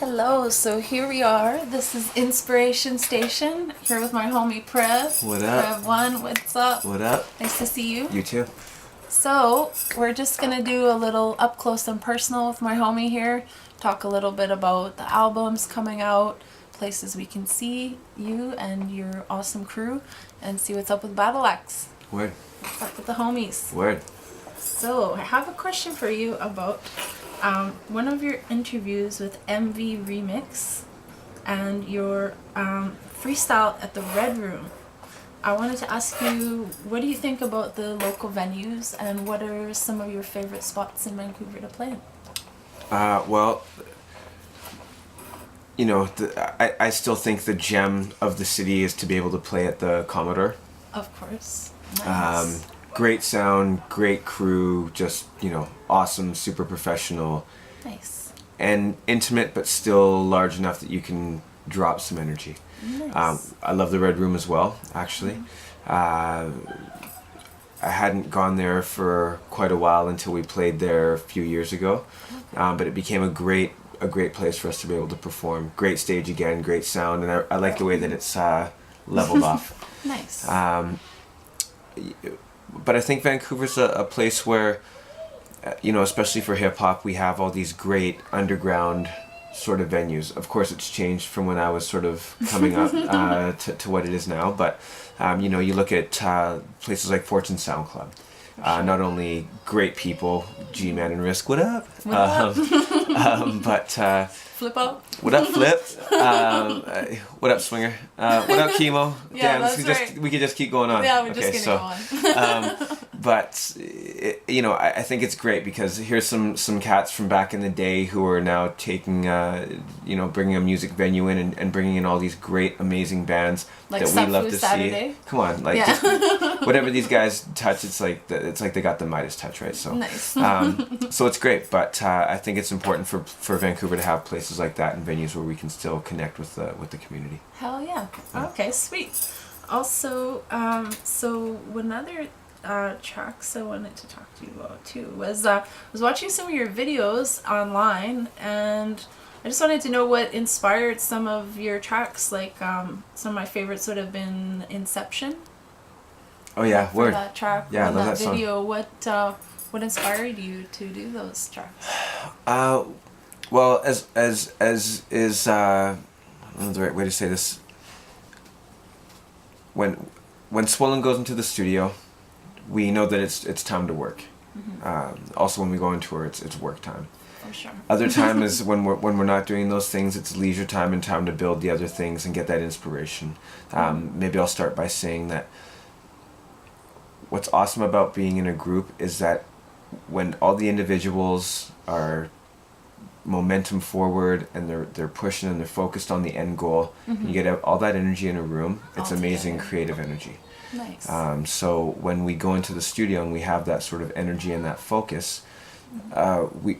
Hello, so here we are. This is Inspiration Station. Here with my homie Prev. What up? Prev1, what's up? What up? Nice to see you. You too. So, we're just gonna do a little up close and personal with my homie here. Talk a little bit about the albums coming out, places we can see you and your awesome crew, and see what's up with Battle Axe. Word. What's up with the homies? Word. So, I have a question for you about one of your interviews with MV Remix and your freestyle at the Red Room. I wanted to ask you, what do you think about the local venues, and what are some of your favorite spots in Vancouver to play in? Well, you know, I still think the gem of the city is to be able to play at the Commodore. Of course. Nice. Great sound, great crew, just, you know, awesome, super professional. Nice. And intimate, but still large enough that you can drop some energy. Nice. I love the Red Room as well, actually. I hadn't gone there for quite a while until we played there a few years ago. But it became a great place for us to be able to perform. Great stage again, great sound, and I like the way that it's leveled off. Nice. But I think Vancouver's a place where, you know, especially for hip-hop, we have all these great underground sort of venues. Of course, it's changed from when I was sort of coming up to what it is now. But, you know, you look at places like Fortune Sound Club. Not only great people, G-Man and Risk, what up? What up? But Flip up. what up, Flip? What up, Swinger? What up, Chemo? Yeah, Damn, that's right. we could just keep going on. Yeah, we're just gonna go on. But you know, I think it's great because here's some cats from back in the day who are now taking, you know, bringing a music venue in and bringing in all these great, amazing bands Like that we love Safu to Saturday? see. Come on, like Yeah. just, whatever these guys touch, it's like they got the Midas touch, right? So Nice. so it's great, but I think it's important for Vancouver to have places like that and venues where we can still connect with the community. Hell yeah. Okay, sweet. Also, so another tracks I wanted to talk to you about too was watching some of your videos online, and I just wanted to know what inspired some of your tracks. Like some of my favorites would have been Inception. Oh yeah, For word. that track, Yeah, I or love that that song. video. What inspired you to do those tracks? Well, as is I don't know the right way to say this. When Swollen goes into the studio, we know that it's time to work. Also, when we go on tour, it's work time. For sure. Other time is when we're not doing those things. It's leisure time and time to build the other things and get that inspiration. Maybe I'll start by saying that what's awesome about being in a group is that when all the individuals are momentum forward and they're pushing and they're focused on the end goal, and you get all that energy in a room. It's All amazing together. creative energy. Nice. So when we go into the studio and we have that sort of energy and that focus,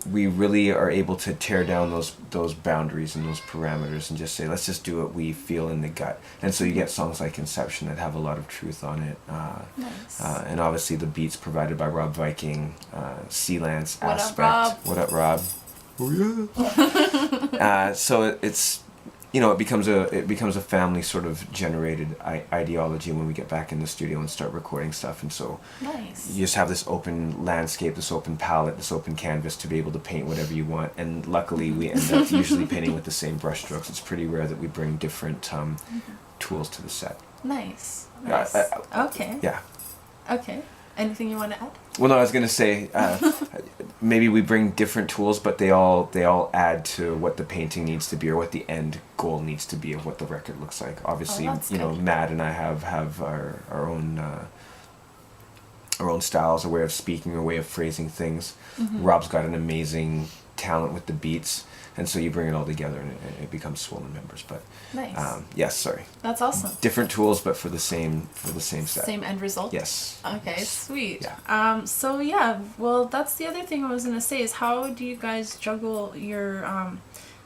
we really are able to tear down those boundaries and those parameters and just say, let's just do what we feel in the gut. And so you get songs like Inception that have a lot of truth on it. Nice. And obviously the beats provided by Rob Viking, Sea Lance, What up, Aspect. Rob? What up, Rob? Oh yeah. So it's, you know, it becomes a family sort of generated ideology when we get back in the studio and start recording stuff. And so Nice. you just have this open landscape, this open palette, this open canvas to be able to paint whatever you want. And luckily we end up usually painting with the same brush strokes. It's pretty rare that we bring different tools to the set. Nice. Yeah, Nice. Okay. Yeah. Okay. Anything you want to add? Well, no, I was gonna say maybe we bring different tools, but they all add to what the painting needs to be or what the end goal needs to be of what the record looks like. Obviously, that's you know, good. Matt and I have our own styles, a way of speaking, a way of phrasing things. Rob's got an amazing talent with the beats, and so you bring it all together and it becomes Swollen Members. But Nice. yes, sorry, That's awesome. different tools, but for the same set. Same end result? Yes. Okay, sweet. Yeah. So yeah, well, that's the other thing I was going to say is how do you guys juggle your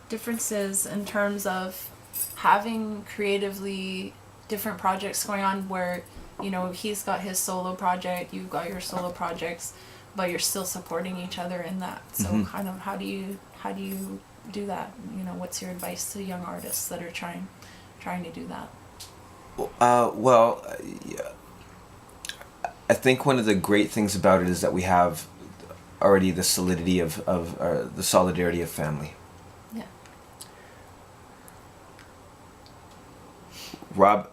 differences in terms of having creatively different projects going on where, you know, he's got his solo project, you've got your solo projects, but you're still supporting each other in that. So kind of how do you do that? You know, what's your advice to young artists that are trying to do that? Well, yeah. I think one of the great things about it is that we have already the solidity of the solidarity of family. Yeah. Rob,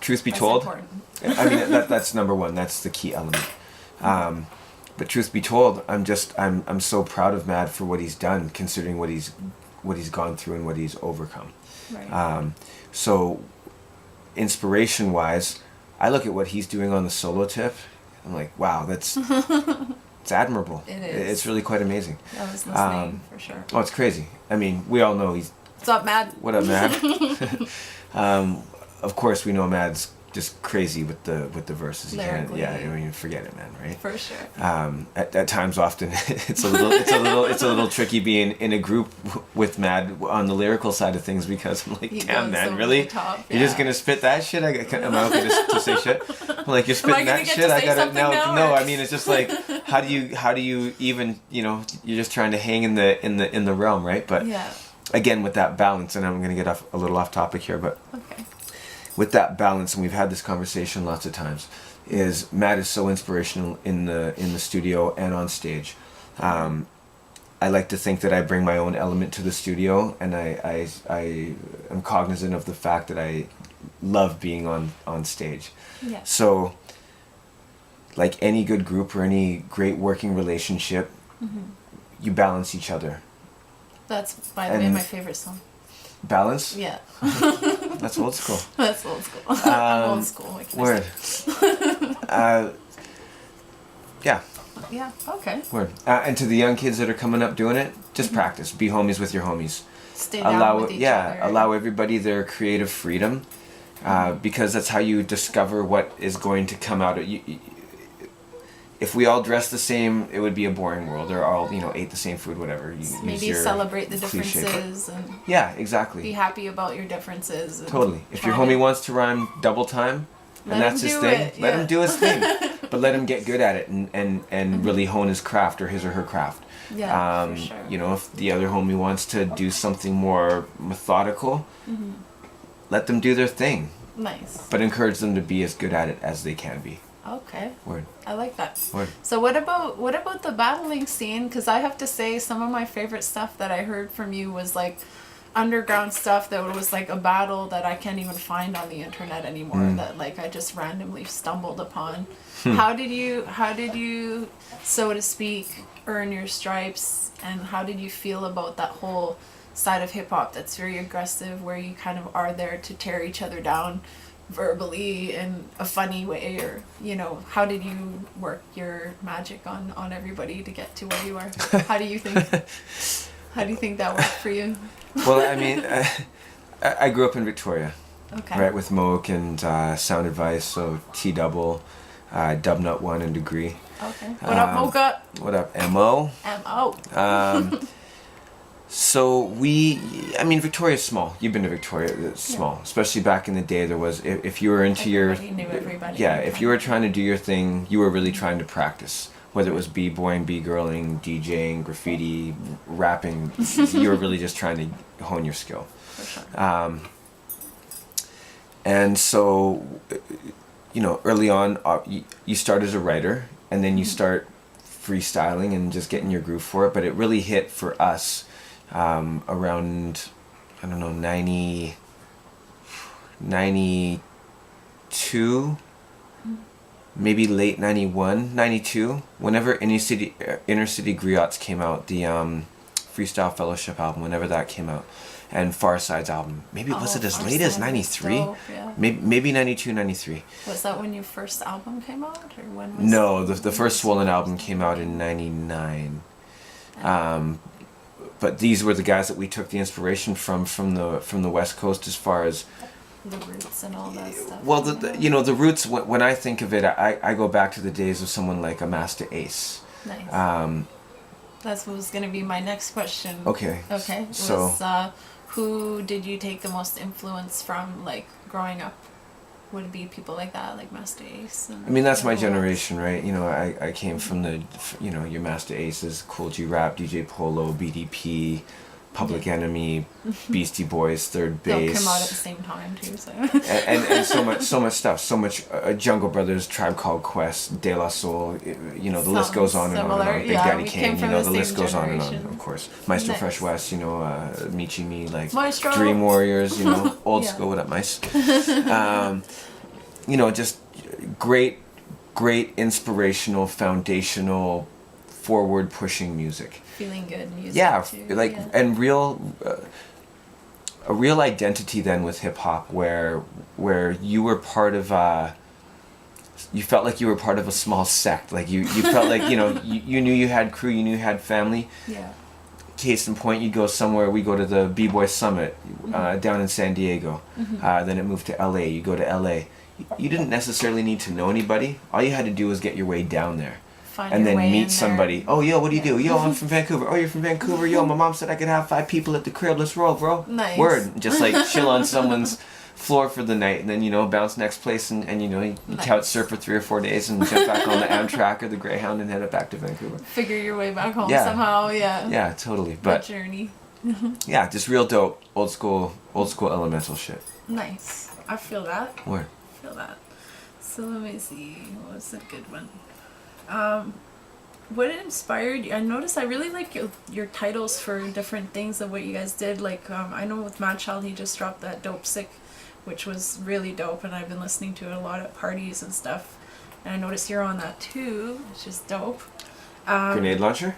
truth be That's told, important. I mean that's number one. That's the key element. But truth be told, I'm so proud of Mad for what he's done, considering what he's gone through and what he's overcome. Right. So, inspiration wise, I look at what he's doing on the solo tip. I'm like, wow, that's it's admirable. It is. It's really quite amazing. I was listening for sure. Oh, it's crazy. I mean, we all know he's. What's up, Mad? What up, Mad? Of course, we know Mad's just crazy with the verses. Lyrically. Yeah, I mean, forget it, man, right? For sure. At times, often it's a little tricky being in a group with Mad on the lyrical side of things, because I'm like, He damn, goes man, over really? the top, You're just gonna spit that shit? Am I okay to say shit? I'm like, you're spitting gonna that get shit? to I say gotta something now, no. or- I mean, it's just like, how do you even, you know, you're just trying to hang in the realm, right? But Yeah. again, with that balance, and I'm gonna get a little off topic here, but. Okay. With that balance, and we've had this conversation lots of times, is Matt is so inspirational in the studio and on stage. I like to think that I bring my own element to the studio, and I am cognizant of the fact that I love being on stage. Yeah. So, like any good group or any great working relationship, you balance each other. That's, by the way, And- my favorite song. Balance? Yeah. That's old school. That's old school. I'm old school. What can I Word. say? Yeah. Yeah. Okay. Word. And to the young kids that are coming up doing it, just practice. Be homies with your homies. Stay down with each other. Allow everybody their creative freedom, because that's how you discover what is going to come out of you. If we all dress the same, it would be a boring world. Or all, ate the same food, whatever. Maybe celebrate the cliche, differences and yeah, exactly. be happy about your differences. And Totally. If your try homie to- wants to rhyme double time, Let and that's him his do thing, it, let yeah. him do his thing. But let him get good at it and really hone his craft, or his or her craft. Yeah, for sure. If the other homie wants to do something more methodical, let them do their thing. Nice. But encourage them to be as good at it as they can be. Okay. Word. I like that. Word. So what about the battling scene? Because I have to say, some of my favorite stuff that I heard from you was like underground stuff that was like a battle that I can't even find on the internet anymore, that like I just randomly stumbled upon. How did you, so to speak, earn your stripes, and how did you feel about that whole side of hip hop that's very aggressive, where you kind of are there to tear each other down verbally in a funny way, or how did you work your magic on everybody to get to where you are? How do you think that worked for you? Well, I mean, I grew up in Victoria, Okay. right, with Moke and Sound Advice, so T-Double, Dubnut 1 and Degree. Okay. What up, Mocha? What up, M.O.? M.O. So Victoria's small. You've been to Victoria. It's small, especially back in the day. There was, if you were into Everybody knew everybody. yeah, if you were trying to do your thing, you were really trying to practice. Whether it was b-boying, b-girling, DJing, graffiti, rapping, you were really just trying to hone your skill. For sure. And so, early on, you start as a writer, and then you start freestyling and just getting your groove for it. But it really hit for us around, 92, maybe late 91, 92. Whenever inner city griots came out, the Freestyle Fellowship album, whenever that came out, and Far Side's album, maybe was it as late as 93? Yeah. Maybe 92, 93. Was that when your first album came out, or when was? No, the first Swollen album came out in 99. But these were the guys that we took the inspiration from the West Coast, as far as The Roots and all that stuff. well, the Roots. When I think of it, I go back to the days of someone like a Master Ace. Nice. That's what was going to be my next question. Okay. Okay. So Who did you take the most influence from, like, growing up? Would it be people like that, like Master Ace? I mean, that's my generation, right? I came from the, your Master Aces, Cool G Rap, DJ Polo, BDP, Public Enemy, Beastie Boys, Third They'll Base. come out at the same time too. So. and so much stuff, so much Jungle Brothers, Tribe Called Quest, De La Soul, you know, the list goes on and on and on. Big Daddy Kane, you know, the list goes on and on, of course. Maestro Fresh West, you know, Michi Me, like Maestro. Dream Warriors, you know, old school, what up, mice? You know, just great inspirational, foundational, forward pushing music. Feeling good music. Yeah, too. like and a real identity then with hip hop, where you were part of you felt like you were part of a small sect, like you felt like, you know, you knew you had crew, you knew you had family. Yeah. Case in point, you'd go somewhere, we go to the B-Boy Summit down in San Diego, then it moved to LA, you go to LA. You didn't necessarily need to know anybody, all you had to do was get your way down there. And then meet somebody. Oh, yo, what do you do? Yo, I'm from Vancouver. Oh, you're from Vancouver? Yo, my mom said I could have 5 people at the crib. Let's roll, bro. Nice. Word. Just like chill on someone's floor for the night, and then, you know, bounce next place, and you know, you couch surf for 3 or 4 days and jump back on the Amtrak or the Greyhound and head back to Vancouver. Figure your way back home somehow, yeah. Yeah, totally. But that journey. Yeah, just real dope, old school elemental shit. Nice. I feel that. Word. I feel that. So let me see. What was a good one? What inspired you? I noticed I really like your titles for different things of what you guys did. Like, I know with Mad Child, he just dropped that Dope Sick, which was really dope, and I've been listening to it a lot at parties and stuff. And I noticed you're on that too, which is dope. Grenade launcher?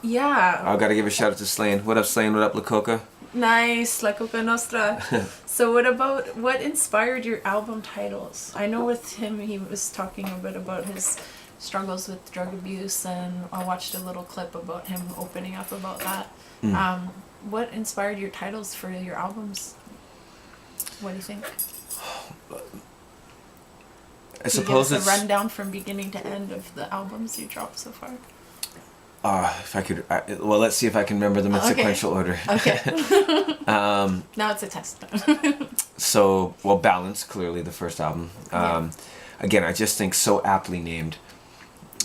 Yeah. I gotta give a shout out to Slane. What up, Slane? What up, La Coca? Nice, La Coca Nostra. So what inspired your album titles? I know with him, he was talking a bit about his struggles with drug abuse, and I watched a little clip about him opening up about that. What inspired your titles for your albums? What do you think? I suppose it's a rundown from beginning to end of the albums you dropped so far. If I could, well, let's see if I can remember them in sequential order. Okay. Now it's a test. So, well, Balance, clearly the first album. Again, I just think so aptly named.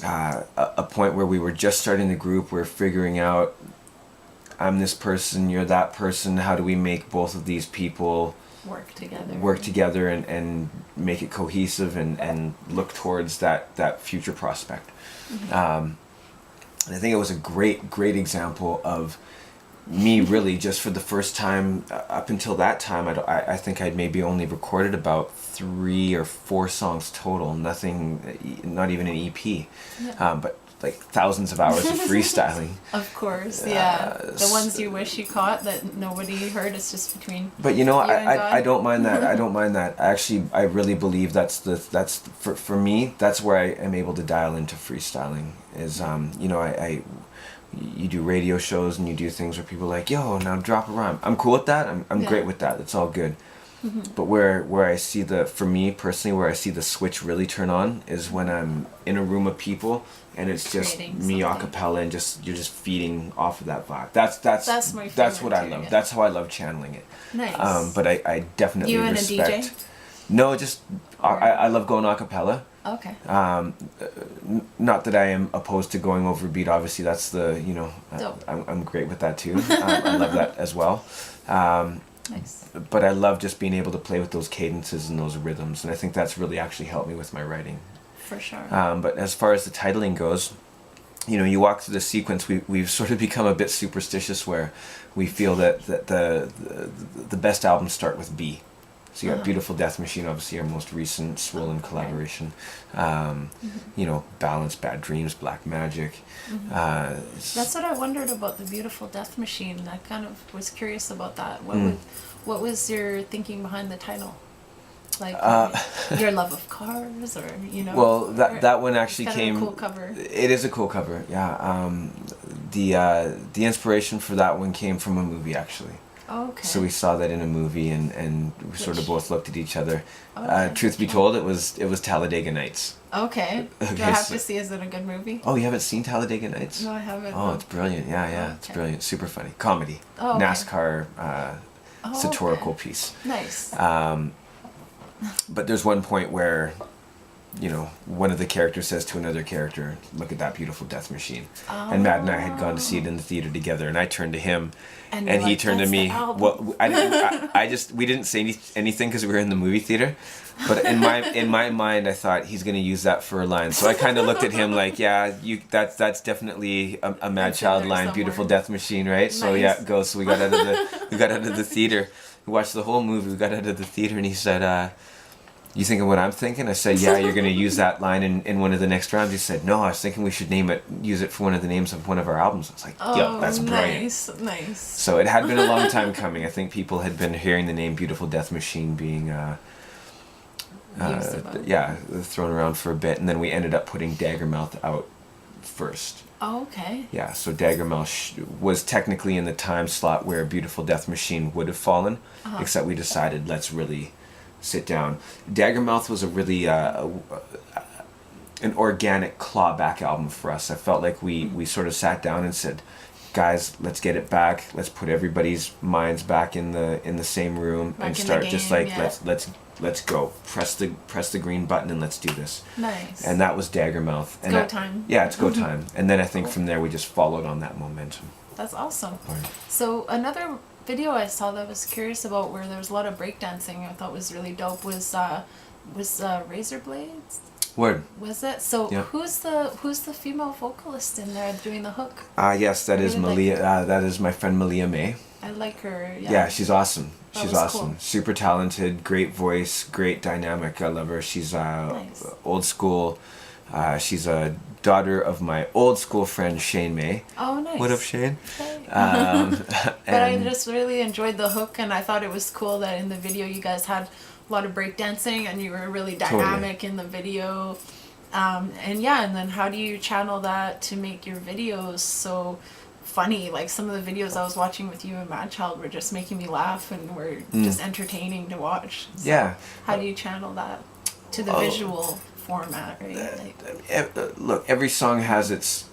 A point where we were just starting the group, we're figuring out, I'm this person, you're that person, how do we make both of these people work together and make it cohesive and look towards that future prospect. And I think it was a great example of me really just for the first time. Up until that time, I think I'd maybe only recorded about 3 or 4 songs total, nothing, not even an EP, but like thousands of hours of freestyling. Of course, yeah. The ones you wish you caught that nobody heard, it's just between. But you know, I don't mind that. I don't mind that. I really believe that's for me. That's where I am able to dial into freestyling. Is you know, you do radio shows and you do things where people are like, yo, now drop a rhyme. I'm cool with that. I'm great with that. It's all good. But where I see for me personally, where I see the switch really turn on is when I'm in a room of people and it's just me a cappella and you're just feeding off of that vibe. That's my favorite. That's what I love. Yeah. That's how I love channeling it. Nice. But I definitely you and respect. a DJ? No, just I love going a cappella. Okay. Not that I am opposed to going over beat. Obviously, that's I'm great with that too. I love that as well. Nice. But I love just being able to play with those cadences and those rhythms, and I think that's really actually helped me with my writing. For sure. But as far as the titling goes, you know, you walk through the sequence, we've sort of become a bit superstitious where we feel that the best albums start with B. So you got Beautiful Death Machine, obviously our most recent Swollen collaboration. You know, Balance, Bad Dreams, Black Magic. That's what I wondered about the Beautiful Death Machine. I kind of was curious about that. What was your thinking behind the title? Like your love of cars, or you know? Well, that one actually came. A cool cover. It is a cool cover, yeah. The inspiration for that one came from a movie actually. Oh, okay. So we saw that in a movie, and we sort of both looked at each other. Okay. Truth be told, it was Talladega Nights. Okay. Do I have to see? Is it a good movie? Oh, you haven't seen Talladega Nights? No, I haven't. Oh, it's brilliant. Yeah, it's brilliant. Super funny. Comedy. Oh, okay. NASCAR satirical piece. Nice. But there's one point where you know, one of the characters says to another character, "Look at that beautiful death machine." And Matt and I had gone to see it in the theater together, and I turned to him, and he like, turned to "That's me. the album." Well, I didn't. I just we didn't say anything because we were in the movie theater. But in my mind, I thought he's going to use that for a line. So I kind of looked at him like, yeah, that's definitely a Mad It's in Child there line, somewhere. "Beautiful Death Machine," right? So Nice. yeah, go. So we got out of the theater. We watched the whole movie. We got out of the theater, and he said, "You thinking what I'm thinking?" I said, "Yeah, you're going to use that line in one of the next rounds." He said, "No, I was thinking we should use it for one of the names of one of our albums." I was like, "Yo, that's brilliant." Nice. So it had been a long time coming. I think people had been hearing the name "Beautiful Death Machine" being thrown around for a bit, and then we ended up putting Daggermouth out first. Oh, okay. Yeah, so Daggermouth was technically in the time slot where Beautiful Death Machine would have fallen, except we decided let's really sit down. Daggermouth was a really an organic clawback album for us. I felt like we sort of sat down and said, "Guys, let's get it back. Let's put everybody's minds back in the same room Back and in start the just game, like yeah. let's go. Press the green button and let's do this." Nice. And that was Daggermouth. And go that- time. Yeah, it's go time. And then I think from there we just followed on that momentum. That's awesome. Right. So another video I saw that I was curious about, where there was a lot of breakdancing, I thought was really dope, was Razor Blades. Word. Was it? So Yeah. who's the female vocalist in there doing the hook? Yes, that is Really like Malia. That is my friend Malia May. I like her. Yeah. Yeah, she's awesome. That She's was awesome. cool. Super talented, great voice, great dynamic. I love her. She's Nice. old school. She's a daughter of my old school friend Shane May. Oh, nice. What up, Shane? Okay. But But I just really enjoyed the hook, and I thought it was cool that in the video you guys had a lot of breakdancing, and you were really dynamic in the video. And then how do you channel that to make your videos so funny? Like some of the videos I was watching with you and Mad Child were just making me laugh and were just entertaining to watch. So Yeah. how do you channel that to the visual format, right? Like, Look, every song has its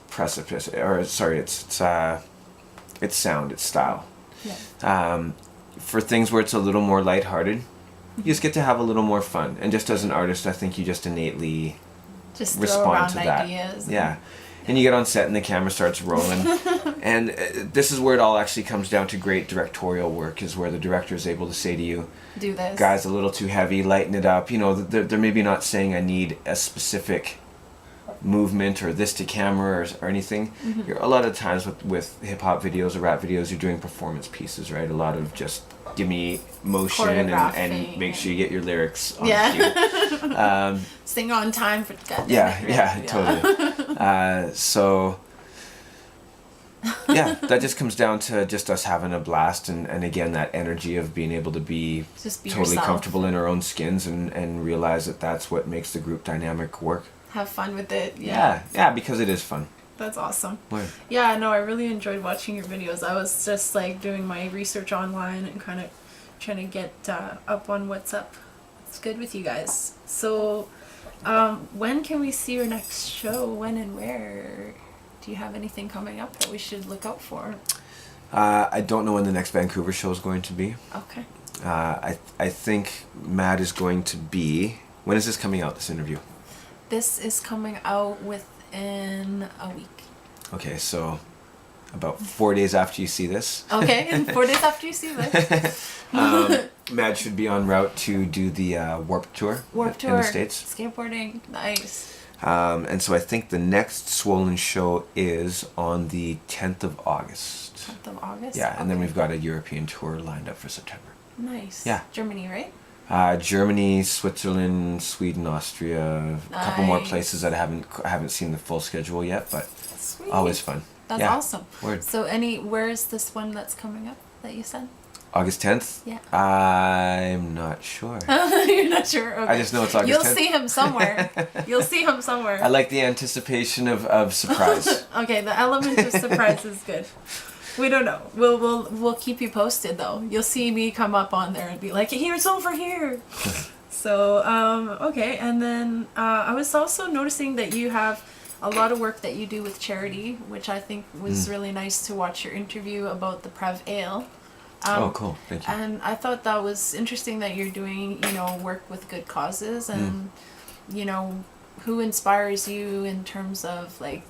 precipice, or sorry, its sound, its style. yeah. For things where it's a little more lighthearted, you just get to have a little more fun. And just as an artist, I think you just innately Just throw respond around to that. ideas. Yeah. And you get on set and the camera starts rolling. And this is where it all actually comes down to great directorial work, is where the director is able to say to you, Do this. "Guys, a little too heavy, lighten it up." You know, they're maybe not saying I need a specific movement or this to camera or anything. You're, a lot of times with hip-hop videos or rap videos, you're doing performance pieces, right? A lot of just give me motion and Choreographing make sure you get your lyrics on Yeah. cue. Sing on time for God. Yeah, totally. So yeah, that just comes down to just us having a blast, and again, that energy of being able to be Just be totally yourself. comfortable in our own skins and realize that that's what makes the group dynamic work. Have fun with it. Yeah, because it is fun. That's awesome. Word. Yeah, no, I really enjoyed watching your videos. I was just like doing my research online and kind of trying to get up on what's up. It's good with you guys. So, when can we see your next show? When and where? Do you have anything coming up that we should look out for? I don't know when the next Vancouver show is going to be. Okay. I think Matt is going to be. When is this coming out? This interview. This is coming out within a week. Okay, so about 4 days after you see this. Okay, and 4 days after you see this. Matt should be en route to do the Warped Tour Warped in Tour. the States. Skateboarding. Nice. And so I think the next Swollen show is on the 10th of August. 10th of August? Yeah, and then Okay. we've got a European tour lined up for September. Nice. Yeah. Germany, right? Germany, Switzerland, Sweden, Austria, a couple more Nice. places that I haven't seen the full schedule yet, but Sweet. always fun. That's Yeah. awesome. Word. So where's this one that's coming up that you said? August 10th? Yeah. I'm not sure. You're not sure? Okay. I just know it's August You'll 10th. see him somewhere. You'll see him somewhere. I like the anticipation of surprise. Okay, the element of surprise is good. We don't know. We'll keep you posted though. You'll see me come up on there and be like, "Here's over here." So okay, and then I was also noticing that you have a lot of work that you do with charity, which I think was really nice to watch your interview about the Prevail. Oh, cool. Thank you. And I thought that was interesting that you're doing, work with good causes, and you know, who inspires you in terms of like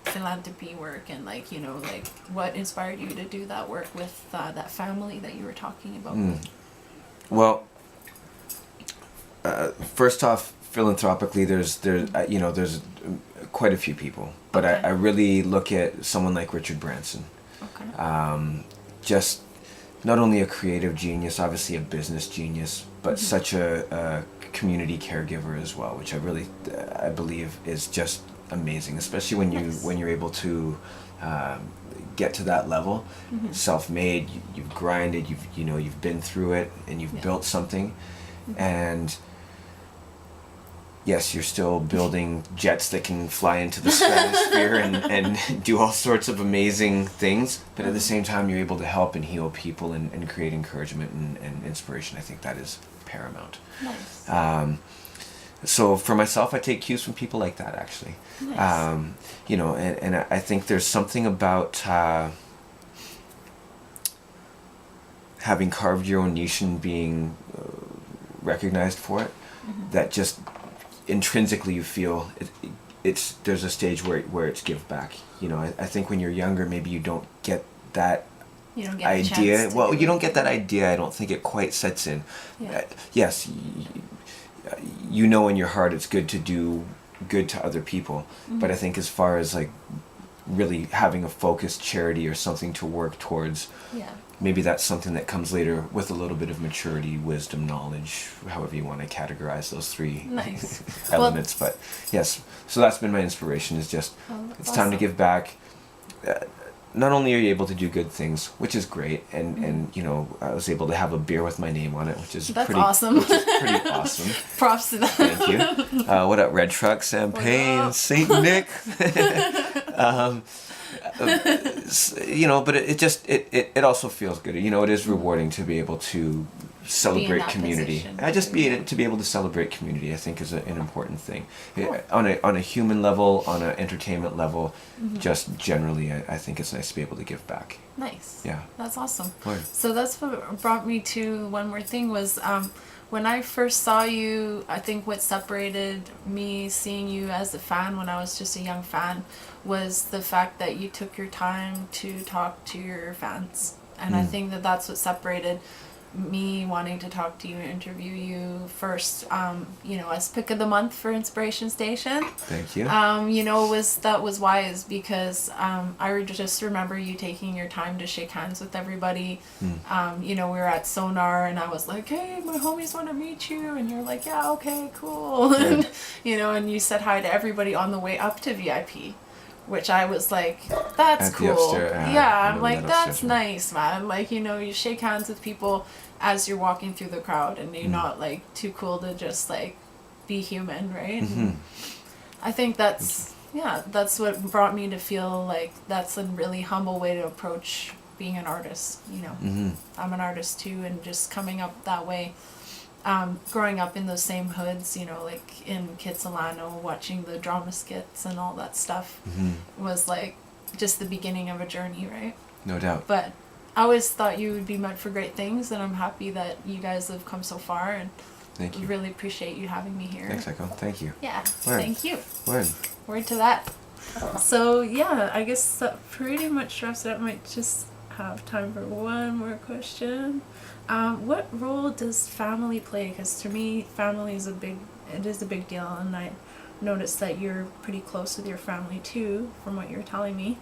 philanthropy work, and like, you know, like what inspired you to do that work with that family that you were talking about? Well, first off, philanthropically, there's quite a few people, but Okay. I really look at someone like Richard Branson. Okay. Just not only a creative genius, obviously a business genius, but such a community caregiver as well, which I believe is just amazing, especially when you're able to get to that level, self-made. You've grinded, you've been through it, and you've built something, and yes, you're still building jets that can fly into the stratosphere and do all sorts of amazing things, but at the same time you're able to help and heal people and create encouragement and inspiration. I think that is paramount. Nice. So for myself, I take cues from people like that, actually. Nice. You know, and I think there's something about having carved your own niche and being recognized for it, that just intrinsically you feel there's a stage where it's give back. You know, I think when you're younger, maybe you don't get that You don't get idea. a chance to Well, do you it. don't get that idea. I don't think it quite sets in. Yeah. Yes, you know in your heart it's good to do good to other people, but I think as far as like really having a focused charity or something to work towards, Yeah. maybe that's something that comes later with a little bit of maturity, wisdom, knowledge, however you want to categorize those three Nice. elements. But yes, so that's been my inspiration, is just That's it's time to awesome. give back. Not only are you able to do good things, which is great, and you know, I was able to have a beer with my name on it, which is That's pretty awesome. Which is pretty awesome. Props to that. Thank you. What up, Red Truck, Champagne, up? Saint Nick? You know, but it also feels good. You know, it is rewarding to be able to celebrate that community. position. To be able to celebrate community, I think, is an important thing. On a human level, on an entertainment level, just generally, I think it's nice to be able to give back. Nice. Yeah. That's awesome. Word. So that's what brought me to one more thing was when I first saw you, I think what separated me seeing you as a fan when I was just a young fan was the fact that you took your time to talk to your fans. And I think that that's what separated me wanting to talk to you and interview you first, you know, as pick of the month for Inspiration Station. Thank you. You know, that was wise because just remember you taking your time to shake hands with everybody. You know, we were at Sonar and I was like, hey, my homies want to meet you, and you're like, yeah, okay, cool. And you know, and you said hi to everybody on the way up to VIP, which I was like, that's At the cool. upstairs, Yeah, I I'm know like, that that's upstairs, nice, man. Like, you know, you shake hands with people as you're walking through the crowd, and you're not like too cool to just like be human, right? I think that's what brought me to feel like that's a really humble way to approach being an artist. You know, I'm an artist too, and just coming up that way. Growing up in those same hoods, you know, like in Kitsilano, watching the drama skits and all that stuff was like just the beginning of a journey, right? No doubt. But I always thought you would be meant for great things, and I'm happy that you guys have come so far, and Thank you. really appreciate you having me here. Thanks, EKkO. Thank you. Yeah, Word. thank you. Word. Word to that. So yeah, I guess that pretty much wraps it up. Might just have time for one more question. What role does family play? Because to me, family is a big deal, and I noticed that you're pretty close with your family too, from what you're telling me.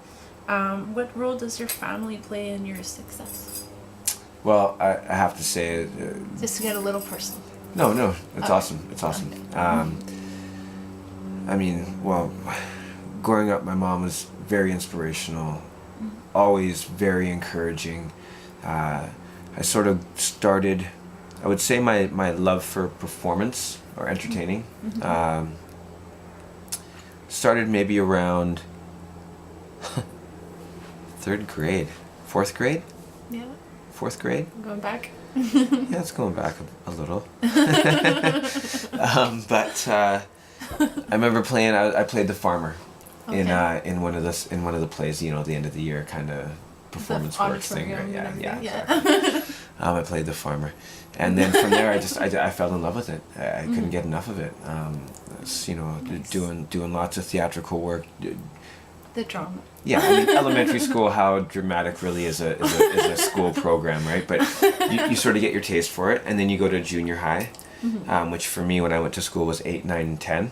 What role does your family play in your success? Well, I have to say, Just to get a little personal. no, it's Okay. awesome. It's awesome. I mean, well, growing up, my mom was very inspirational, always very encouraging. I sort of started, I would say my love for performance or entertaining started maybe around third grade, fourth grade, Yeah, fourth grade. going back. Yeah, it's going back a little. But I remember I played the farmer in Okay. in one of the plays. You know, the end of the year kind of performance works thing, right? auditorium and Yeah, everything, exactly. I played the farmer, and then from there I fell in love with it. I couldn't get enough of it. It's, Nice. doing lots of theatrical work. The drama. Yeah, I mean, elementary school, how dramatic really is a school program, right? But you sort of get your taste for it, and then you go to junior high, which for me, when I went to school, was 8, 9, and 10.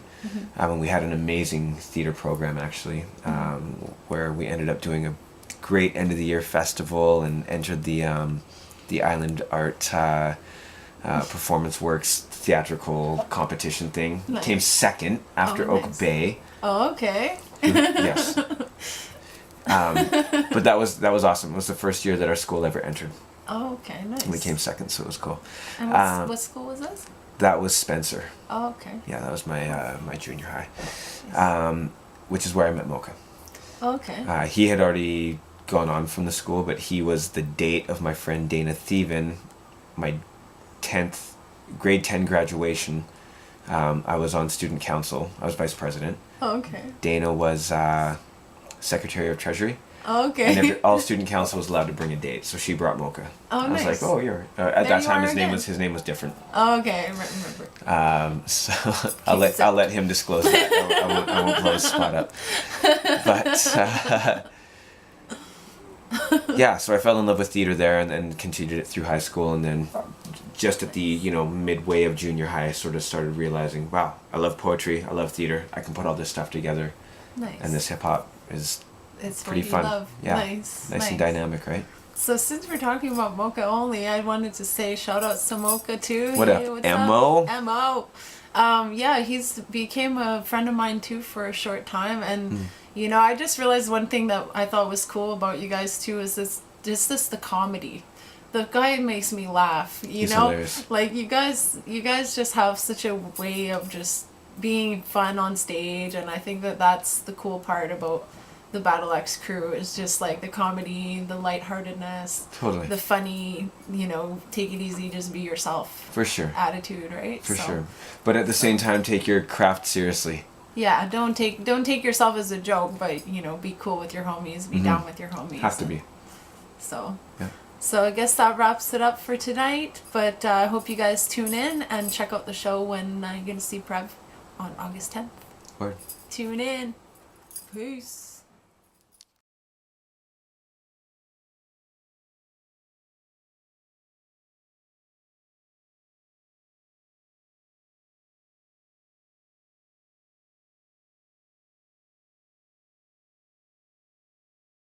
And we had an amazing theater program, actually, where we ended up doing a great end of the year festival and entered the Island Art Performance Works theatrical competition thing. Nice. Came second after Oak nice. Bay. Oh, okay. Yes. But that was awesome. It was the first year that our school ever entered. Oh, okay, nice. And we came second, so it was cool. And what school was this? That was Spencer. Oh, okay. Yeah, that was my junior high, which is where I met Mocha. Oh, okay. He had already gone on from the school, but he was the date of my friend Dana Thieven, my grade 10 graduation. I was on student council. I was vice president. Oh, okay. Dana was secretary of treasury. Oh, okay. And all student council was allowed to bring a date, so she brought Mocha. Oh, I was nice. like, oh, you're. At There that you time, are his name again. was different. Oh, okay. I remember. So I'll let him disclose that. I won't blow his spot up. But yeah, so I fell in love with theater there, and then continued it through high school, and then just at the midway of junior high, I sort of started realizing, wow, I love poetry, I love theater, I can put all this stuff together, Nice. and this hip hop is It's pretty what you fun. love. Yeah, Nice. and dynamic, right? So since we're talking about Mocha only, I wanted to say shout out to Mocha too. What up, what's M.O.? up? M.O. Yeah, he's became a friend of mine too for a short time, and I just realized one thing that I thought was cool about you guys too is this the comedy. The guy makes me laugh. He's hilarious. Like you guys just have such a way of just being fun on stage, and I think that's the cool part about the Battle X crew is just like the comedy, the lightheartedness, Totally. the funny, take it easy, just be yourself For sure. attitude, right? For sure. But at the same time, take your craft seriously. Yeah, don't take yourself as a joke, but be cool with your homies, be down with your homies. Have to be. So. Yeah. So I guess that wraps it up for tonight. But I hope you guys tune in and check out the show when you're gonna see Prev on August 10th. Word. Tune in. Peace.